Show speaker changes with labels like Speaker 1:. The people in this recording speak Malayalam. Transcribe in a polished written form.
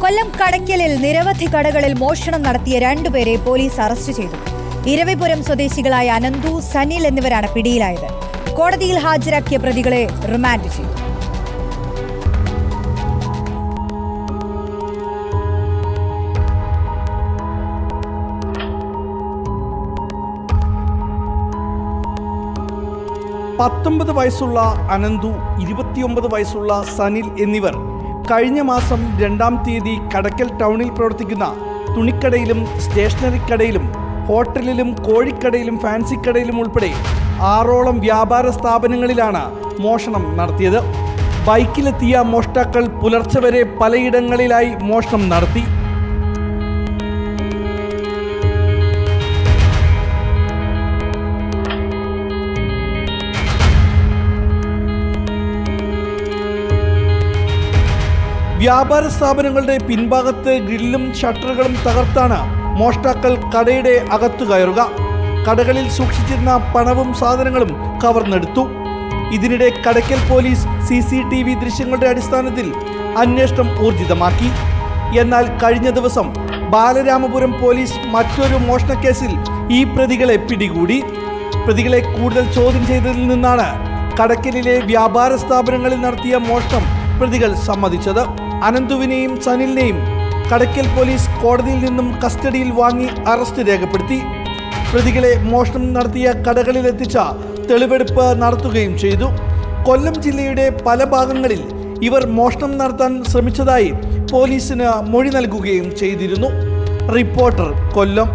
Speaker 1: കൊല്ലം കടയ്ക്കലിൽ നിരവധി കടകളിൽ മോഷണം നടത്തിയ രണ്ടുപേരെ പോലീസ് അറസ്റ്റ് ചെയ്തു. ഇരവിപുരം സ്വദേശികളായ അനന്തു, സനിൽ എന്നിവരാണ് പിടിയിലായത്. കോടതിയിൽ ഹാജരാക്കിയ പ്രതികളെ റിമാൻഡ് ചെയ്തു.
Speaker 2: വയസ്സുള്ള അനന്തു, 29 വയസ്സുള്ള സനിൽ എന്നിവർ കഴിഞ്ഞ മാസം 2-ാം തീയതി കടയ്ക്കൽ ടൗണിൽ പ്രവർത്തിക്കുന്ന തുണിക്കടയിലും സ്റ്റേഷനറി കടയിലും ഹോട്ടലിലും കോഴിക്കടയിലും ഫാൻസി കടയിലും ഉൾപ്പെടെ 6ഓളം വ്യാപാര സ്ഥാപനങ്ങളിലാണ് മോഷണം നടത്തിയത്. ബൈക്കിലെത്തിയ മോഷ്ടാക്കൾ പുലർച്ചെ വരെ പലയിടങ്ങളിലായി മോഷണം നടത്തി. വ്യാപാര സ്ഥാപനങ്ങളുടെ പിൻഭാഗത്ത് ഗ്രില്ലും ഷട്ടറുകളും തകർത്താണ് മോഷ്ടാക്കൾ കടയുടെ അകത്തു കയറുക. കടകളിൽ സൂക്ഷിച്ചിരുന്ന പണവും സാധനങ്ങളും കവർന്നെടുത്തു. ഇതിനിടെ കടയ്ക്കൽ പോലീസ് CCTV ദൃശ്യങ്ങളുടെ അടിസ്ഥാനത്തിൽ അന്വേഷണം ഊർജിതമാക്കി. എന്നാൽ കഴിഞ്ഞ ദിവസം ബാലരാമപുരം പോലീസ് മറ്റൊരു മോഷണക്കേസിൽ ഈ പ്രതികളെ പിടികൂടി. പ്രതികളെ കൂടുതൽ ചോദ്യം ചെയ്തതിൽ നിന്നാണ് കടയ്ക്കലിലെ വ്യാപാര സ്ഥാപനങ്ങളിൽ നടത്തിയ മോഷണം പ്രതികൾ സമ്മതിച്ചത്. അനന്തുവിനെയും സനിലിനെയും കടയ്ക്കൽ പോലീസ് കോടതിയിൽ നിന്നും കസ്റ്റഡിയിൽ വാങ്ങി അറസ്റ്റ് രേഖപ്പെടുത്തി. പ്രതികളെ മോഷണം നടത്തിയ കടകളിലെത്തിച്ച തെളിവെടുപ്പ് നടത്തുകയും ചെയ്തു. കൊല്ലം ജില്ലയുടെ പല ഭാഗങ്ങളിൽ ഇവർ മോഷണം നടത്താൻ ശ്രമിച്ചതായി പോലീസിന് മൊഴി നൽകുകയും ചെയ്തിരുന്നു. റിപ്പോർട്ടർ, കൊല്ലം.